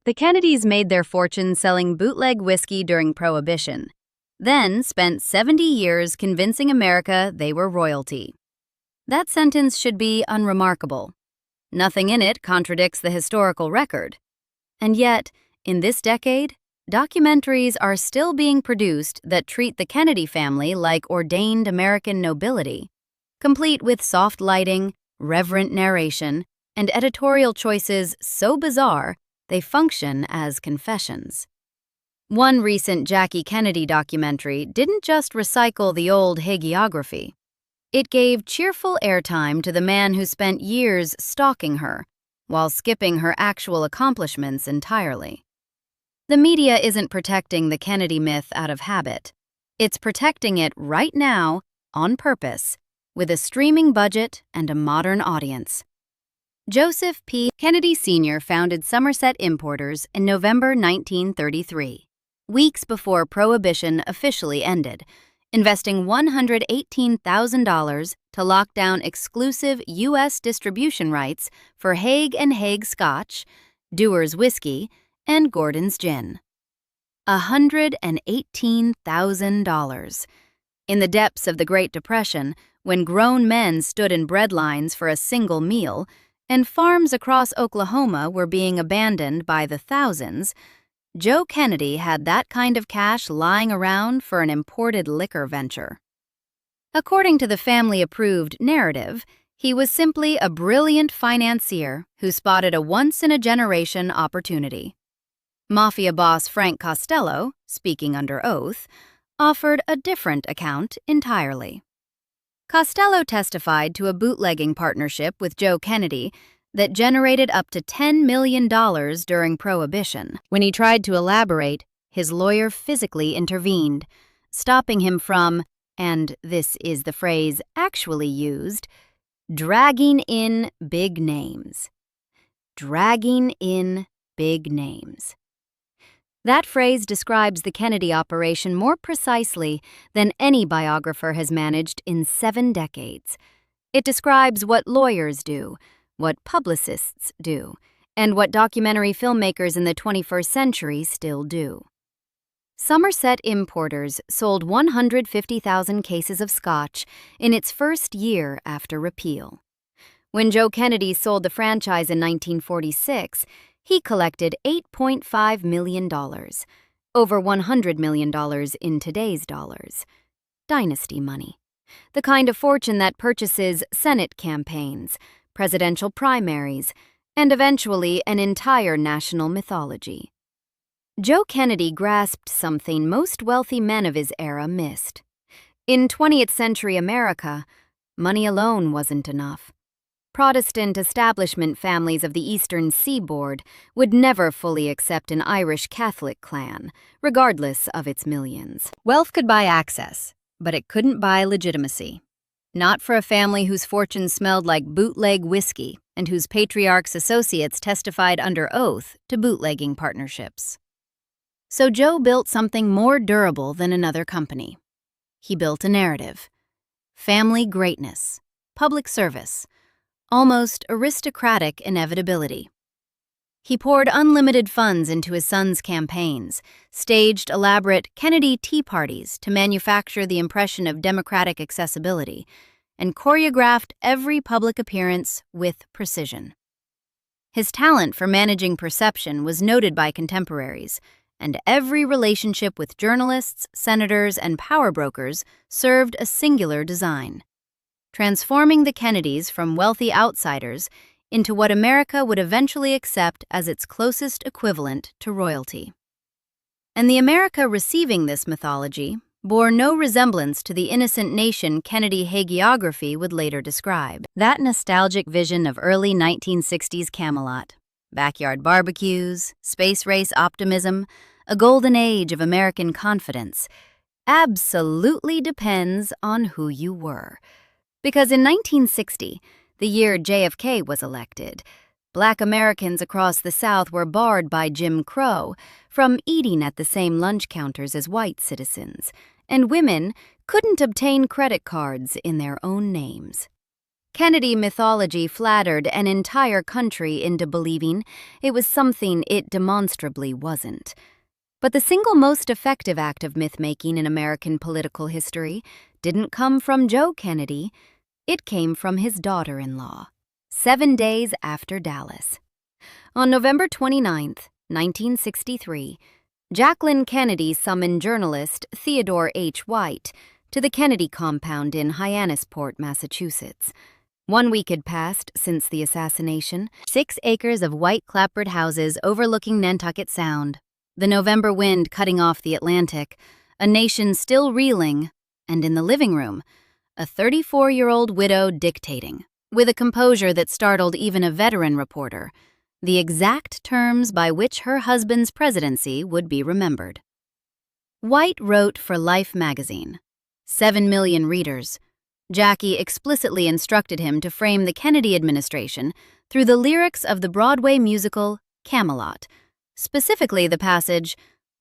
The Kennedys made their fortune selling bootleg whiskey during Prohibition, then spent 70 years convincing America they were royalty. That sentence should be unremarkable. Nothing in it contradicts the historical record. And yet, in this decade, documentaries are still being produced that treat the Kennedy family like ordained American nobility, complete with soft lighting, reverent narration, and editorial choices so bizarre they function as confessions. One recent Jackie Kennedy documentary didn't just recycle the old hagiography. It gave cheerful airtime to the man who spent years stalking her, while skipping her actual accomplishments entirely. The media isn't protecting the Kennedy myth out of habit. It's protecting it right now, on purpose, with a streaming budget and a modern audience. Joseph P. Kennedy Sr. founded Somerset Importers in November 1933, weeks before Prohibition officially ended, investing $118,000 to lock down exclusive U.S. distribution rights for Haig & Haig Scotch, Dewar's Whiskey, and Gordon's Gin. $118,000. In the depths of the Great Depression, when grown men stood in bread lines for a single meal, and farms across Oklahoma were being abandoned by the thousands, Joe Kennedy had that kind of cash lying around for an imported liquor venture. According to the family-approved narrative, he was simply a brilliant financier who spotted a once-in-a-generation opportunity. Mafia boss Frank Costello, speaking under oath, offered a different account entirely. Costello testified to a bootlegging partnership with Joe Kennedy that generated up to $10 million during Prohibition. When he tried to elaborate, his lawyer physically intervened, stopping him from, and this is the phrase actually used, dragging in big names. Dragging in big names. That phrase describes the Kennedy operation more precisely than any biographer has managed in 7 decades. It describes what lawyers do, what publicists do, and what documentary filmmakers in the 21st century still do. Somerset Importers sold 150,000 cases of Scotch in its first year after repeal. When Joe Kennedy sold the franchise in 1946, he collected $8.5 million, over $100 million in today's dollars. Dynasty money. The kind of fortune that purchases Senate campaigns, presidential primaries, and eventually an entire national mythology. Joe Kennedy grasped something most wealthy men of his era missed. In 20th century America, money alone wasn't enough. Protestant establishment families of the Eastern Seaboard would never fully accept an Irish Catholic clan, regardless of its millions. Wealth could buy access, but it couldn't buy legitimacy. Not for a family whose fortune smelled like bootleg whiskey and whose patriarch's associates testified under oath to bootlegging partnerships. So Joe built something more durable than another company. He built a narrative. Family greatness, public service, almost aristocratic inevitability. He poured unlimited funds into his son's campaigns, staged elaborate Kennedy tea parties to manufacture the impression of democratic accessibility, and choreographed every public appearance with precision. His talent for managing perception was noted by contemporaries, and every relationship with journalists, senators, and power brokers served a singular design: transforming the Kennedys from wealthy outsiders into what America would eventually accept as its closest equivalent to royalty. And the America receiving this mythology bore no resemblance to the innocent nation Kennedy hagiography would later describe. That nostalgic vision of early 1960s Camelot, backyard barbecues, space race optimism, a golden age of American confidence, absolutely depends on who you were. Because in 1960, the year JFK was elected, Black Americans across the South were barred by Jim Crow from eating at the same lunch counters as white citizens, and women couldn't obtain credit cards in their own names. Kennedy mythology flattered an entire country into believing it was something it demonstrably wasn't. But the single most effective act of myth-making in American political history didn't come from Joe Kennedy. It came from his daughter-in-law, 7 days after Dallas. On November 29, 1963, Jacqueline Kennedy summoned journalist Theodore H. White to the Kennedy compound in Hyannisport, Massachusetts. 1 week had passed since the assassination. 6 acres of white clapboard houses overlooking Nantucket Sound, the November wind cutting off the Atlantic, a nation still reeling, and in the living room, a 34-year-old widow dictating, with a composure that startled even a veteran reporter, the exact terms by which her husband's presidency would be remembered. White wrote for Life magazine. 7 million readers. Jackie explicitly instructed him to frame the Kennedy administration through the lyrics of the Broadway musical Camelot, specifically the passage,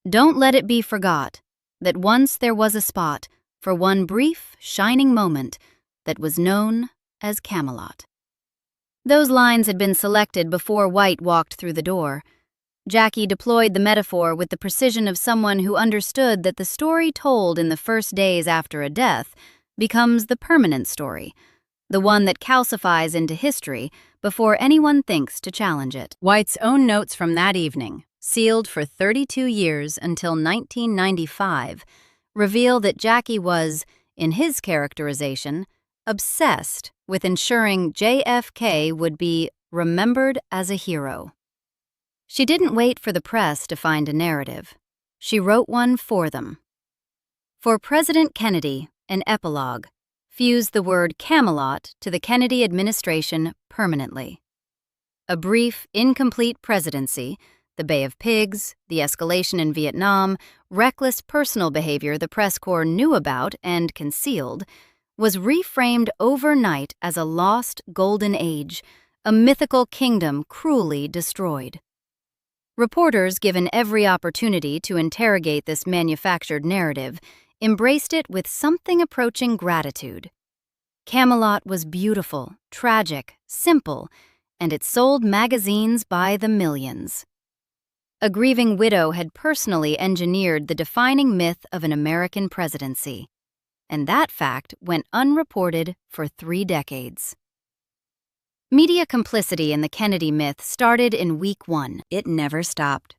"Don't let it be forgot that once there was a spot for one brief, shining moment that was known as Camelot." Those lines had been selected before White walked through the door. Jackie deployed the metaphor with the precision of someone who understood that the story told in the first days after a death becomes the permanent story, the one that calcifies into history before anyone thinks to challenge it. White's own notes from that evening, sealed for 32 years until 1995, reveal that Jackie was, in his characterization, obsessed with ensuring JFK would be remembered as a hero. She didn't wait for the press to find a narrative. She wrote one for them. For President Kennedy, an epilogue fused the word Camelot to the Kennedy administration permanently. A brief, incomplete presidency, the Bay of Pigs, the escalation in Vietnam, reckless personal behavior the press corps knew about and concealed, was reframed overnight as a lost golden age, a mythical kingdom cruelly destroyed. Reporters, given every opportunity to interrogate this manufactured narrative, embraced it with something approaching gratitude. Camelot was beautiful, tragic, simple, and it sold magazines by the millions. A grieving widow had personally engineered the defining myth of an American presidency, and that fact went unreported for 3 decades. Media complicity in the Kennedy myth started in week 1. It never stopped.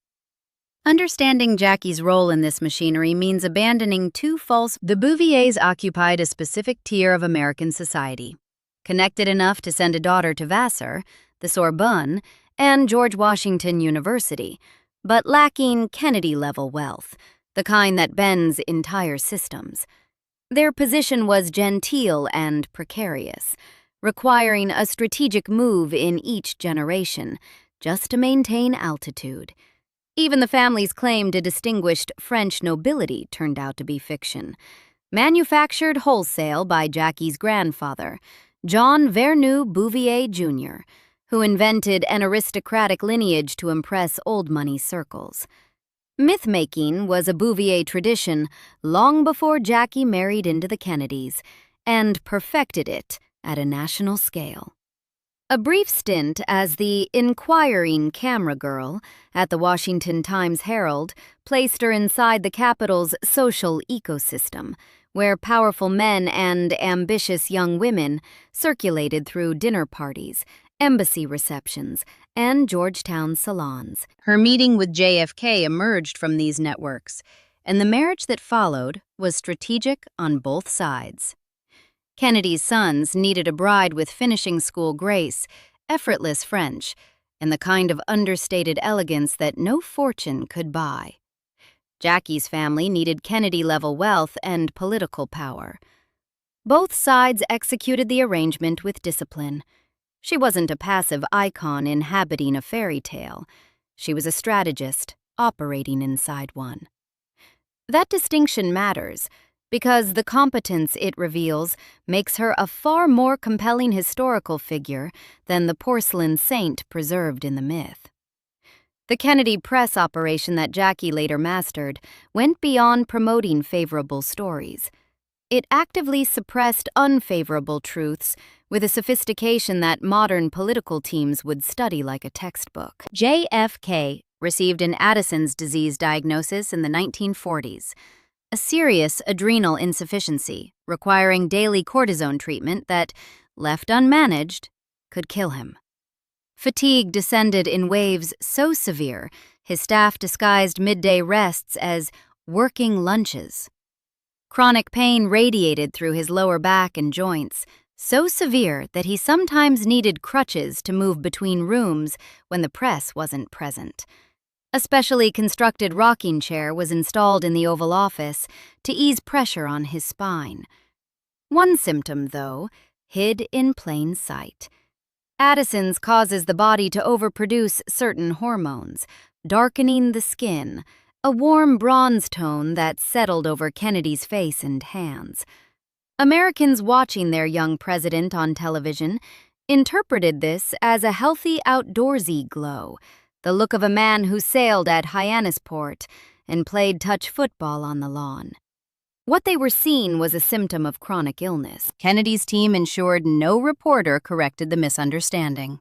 Understanding Jackie's role in this machinery means abandoning 2 false. The Bouviers occupied a specific tier of American society, connected enough to send a daughter to Vassar, the Sorbonne, and George Washington University, but lacking Kennedy-level wealth, the kind that bends entire systems. Their position was genteel and precarious, requiring a strategic move in each generation just to maintain altitude. Even the family's claim to distinguished French nobility turned out to be fiction, manufactured wholesale by Jackie's grandfather, John Vernou Bouvier Jr., who invented an aristocratic lineage to impress old money circles. Myth-making was a Bouvier tradition long before Jackie married into the Kennedys and perfected it at a national scale. A brief stint as the inquiring camera girl at the Washington Times-Herald placed her inside the capital's social ecosystem, where powerful men and ambitious young women circulated through dinner parties, embassy receptions, and Georgetown salons. Her meeting with JFK emerged from these networks, and the marriage that followed was strategic on both sides. Kennedy's sons needed a bride with finishing school grace, effortless French, and the kind of understated elegance that no fortune could buy. Jackie's family needed Kennedy-level wealth and political power. Both sides executed the arrangement with discipline. She wasn't a passive icon inhabiting a fairy tale. She was a strategist operating inside one. That distinction matters, because the competence it reveals makes her a far more compelling historical figure than the porcelain saint preserved in the myth. The Kennedy press operation that Jackie later mastered went beyond promoting favorable stories. It actively suppressed unfavorable truths with a sophistication that modern political teams would study like a textbook. JFK received an Addison's disease diagnosis in the 1940s, a serious adrenal insufficiency requiring daily cortisone treatment that, left unmanaged, could kill him. Fatigue descended in waves so severe, his staff disguised midday rests as working lunches. Chronic pain radiated through his lower back and joints, so severe that he sometimes needed crutches to move between rooms when the press wasn't present. A specially constructed rocking chair was installed in the Oval Office to ease pressure on his spine. One symptom, though, hid in plain sight. Addison's causes the body to overproduce certain hormones, darkening the skin, a warm bronze tone that settled over Kennedy's face and hands. Americans watching their young president on television interpreted this as a healthy outdoorsy glow, the look of a man who sailed at Hyannisport and played touch football on the lawn. What they were seeing was a symptom of chronic illness. Kennedy's team ensured no reporter corrected the misunderstanding.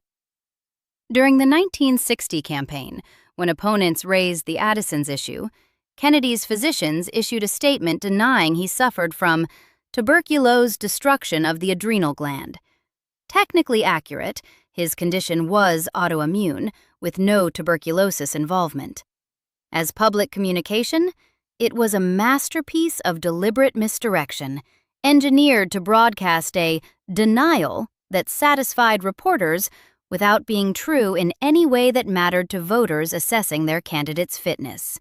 During the 1960 campaign, when opponents raised the Addison's issue, Kennedy's physicians issued a statement denying he suffered from tuberculous destruction of the adrenal gland. Technically accurate, his condition was autoimmune, with no tuberculosis involvement. As public communication, it was a masterpiece of deliberate misdirection, engineered to broadcast a denial that satisfied reporters without being true in any way that mattered to voters assessing their candidate's fitness.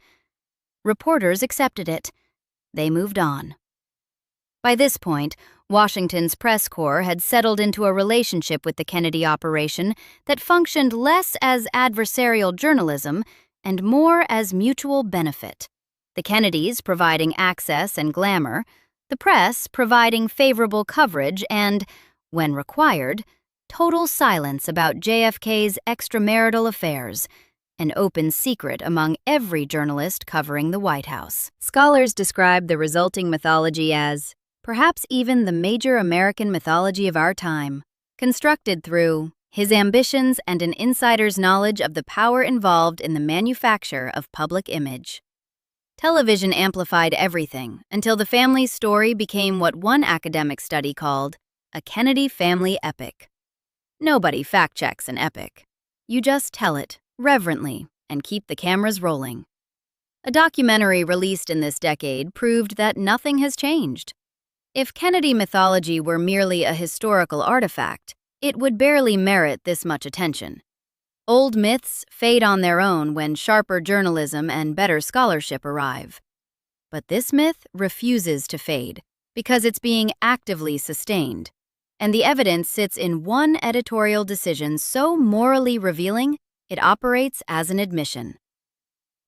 Reporters accepted it. They moved on. By this point, Washington's press corps had settled into a relationship with the Kennedy operation that functioned less as adversarial journalism and more as mutual benefit. The Kennedys providing access and glamour, the press providing favorable coverage and, when required, total silence about JFK's extramarital affairs, an open secret among every journalist covering the White House. Scholars describe the resulting mythology as perhaps even the major American mythology of our time, constructed through his ambitions and an insider's knowledge of the power involved in the manufacture of public image. Television amplified everything until the family's story became what one academic study called a Kennedy family epic. Nobody fact-checks an epic. You just tell it, reverently, and keep the cameras rolling. A documentary released in this decade proved that nothing has changed. If Kennedy mythology were merely a historical artifact, it would barely merit this much attention. Old myths fade on their own when sharper journalism and better scholarship arrive. But this myth refuses to fade because it's being actively sustained, and the evidence sits in one editorial decision so morally revealing it operates as an admission.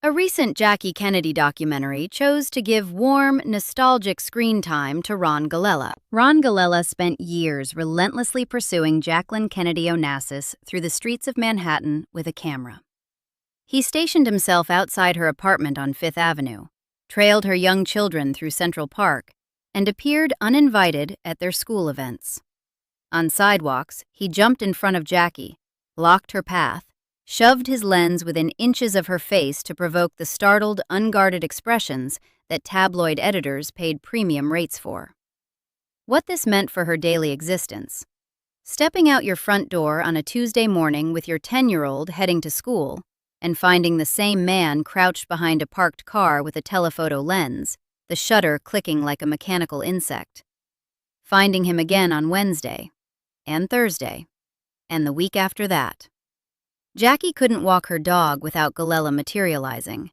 A recent Jackie Kennedy documentary chose to give warm, nostalgic screen time to Ron Galella. Ron Galella spent years relentlessly pursuing Jacqueline Kennedy Onassis through the streets of Manhattan with a camera. He stationed himself outside her apartment on Fifth Avenue, trailed her young children through Central Park, and appeared uninvited at their school events. On sidewalks, he jumped in front of Jackie, blocked her path, shoved his lens within inches of her face to provoke the startled, unguarded expressions that tabloid editors paid premium rates for. What this meant for her daily existence. Stepping out your front door on a Tuesday morning with your 10-year-old heading to school and finding the same man crouched behind a parked car with a telephoto lens, the shutter clicking like a mechanical insect. Finding him again on Wednesday, and Thursday, and the week after that. Jackie couldn't walk her dog without Galella materializing.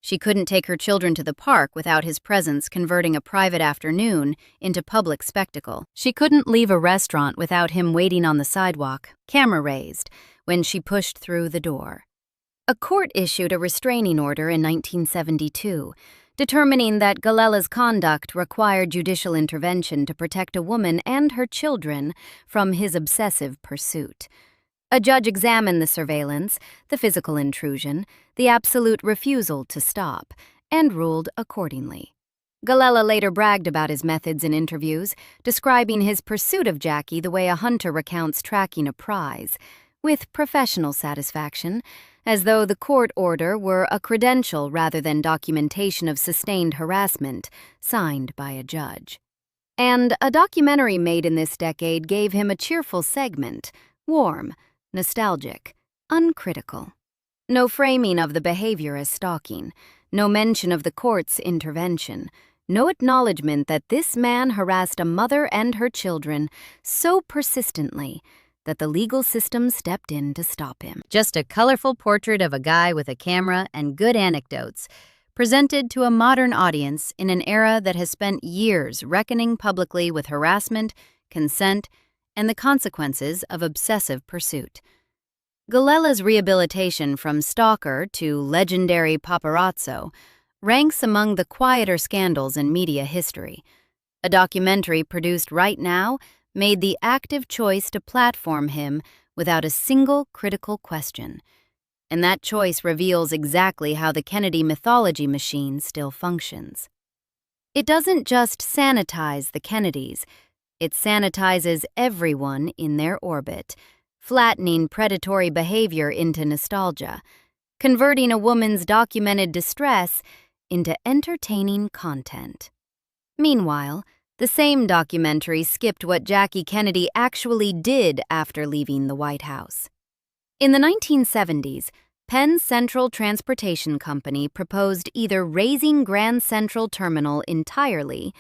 She couldn't take her children to the park without his presence converting a private afternoon into public spectacle. She couldn't leave a restaurant without him waiting on the sidewalk, camera raised, when she pushed through the door. A court issued a restraining order in 1972, determining that Galella's conduct required judicial intervention to protect a woman and her children from his obsessive pursuit. A judge examined the surveillance, the physical intrusion, the absolute refusal to stop, and ruled accordingly. Galella later bragged about his methods in interviews, describing his pursuit of Jackie the way a hunter recounts tracking a prize, with professional satisfaction, as though the court order were a credential rather than documentation of sustained harassment, signed by a judge. And a documentary made in this decade gave him a cheerful segment, warm, nostalgic, uncritical. No framing of the behavior as stalking, no mention of the court's intervention, no acknowledgement that this man harassed a mother and her children so persistently that the legal system stepped in to stop him. Just a colorful portrait of a guy with a camera and good anecdotes, presented to a modern audience in an era that has spent years reckoning publicly with harassment, consent, and the consequences of obsessive pursuit. Galella's rehabilitation from stalker to legendary paparazzo ranks among the quieter scandals in media history. A documentary produced right now made the active choice to platform him without a single critical question. And that choice reveals exactly how the Kennedy mythology machine still functions. It doesn't just sanitize the Kennedys, it sanitizes everyone in their orbit, flattening predatory behavior into nostalgia, converting a woman's documented distress into entertaining content. Meanwhile, the same documentary skipped what Jackie Kennedy actually did after leaving the White House. In the 1970s, Penn Central Transportation Company proposed either razing Grand Central Terminal entirely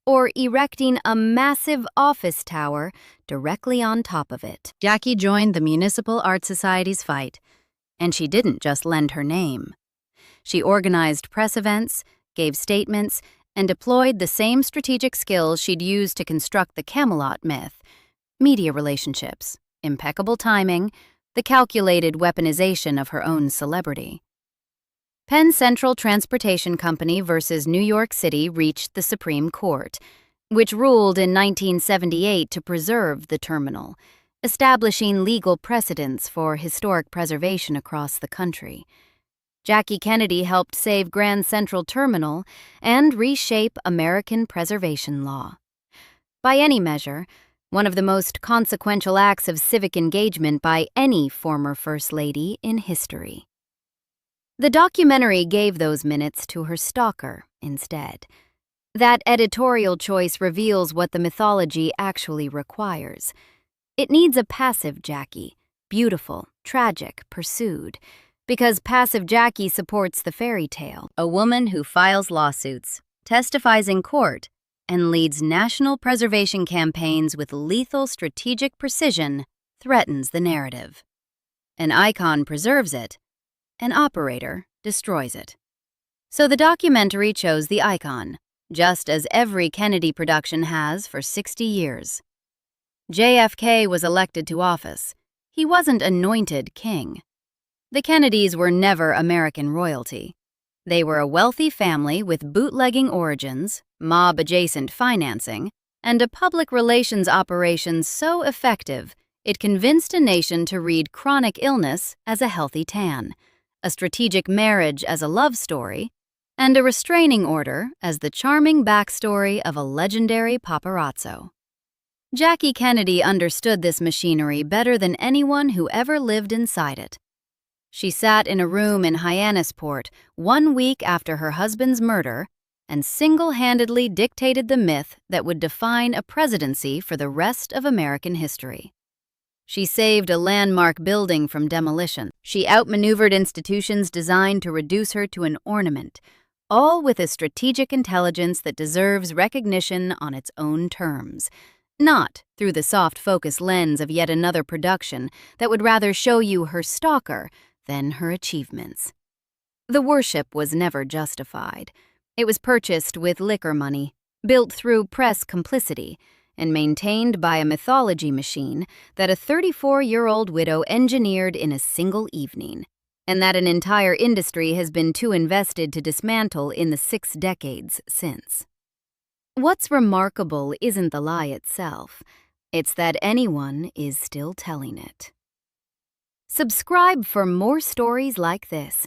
or erecting a massive office tower directly on top of it. Jackie joined the Municipal Art Society's fight, and she didn't just lend her name. She organized press events, gave statements, and deployed the same strategic skills she'd used to construct the Camelot myth: media relationships, impeccable timing, the calculated weaponization of her own celebrity. Penn Central Transportation Company versus New York City reached the Supreme Court, which ruled in 1978 to preserve the terminal, establishing legal precedents for historic preservation across the country. Jackie Kennedy helped save Grand Central Terminal and reshape American preservation law. By any measure, one of the most consequential acts of civic engagement by any former First Lady in history. The documentary gave those minutes to her stalker instead. That editorial choice reveals what the mythology actually requires. It needs a passive Jackie, beautiful, tragic, pursued, because passive Jackie supports the fairy tale, a woman who files lawsuits, testifies in court, and leads national preservation campaigns with lethal strategic precision, threatens the narrative. An icon preserves it, an operator destroys it. So the documentary chose the icon, just as every Kennedy production has for 60 years. JFK was elected to office. He wasn't anointed king. The Kennedys were never American royalty. They were a wealthy family with bootlegging origins, mob-adjacent financing, and a public relations operation so effective it convinced a nation to read chronic illness as a healthy tan, a strategic marriage as a love story, and a restraining order as the charming backstory of a legendary paparazzo. Jackie Kennedy understood this machinery better than anyone who ever lived inside it. She sat in a room in Hyannisport 1 week after her husband's murder and single-handedly dictated the myth that would define a presidency for the rest of American history. She saved a landmark building from demolition. She outmaneuvered institutions designed to reduce her to an ornament, all with a strategic intelligence that deserves recognition on its own terms, not through the soft focus lens of yet another production that would rather show you her stalker than her achievements. The worship was never justified. It was purchased with liquor money, built through press complicity, and maintained by a mythology machine that a 34-year-old widow engineered in a single evening, and that an entire industry has been too invested to dismantle in the 6 decades since. What's remarkable isn't the lie itself, it's that anyone is still telling it. Subscribe for more stories like this.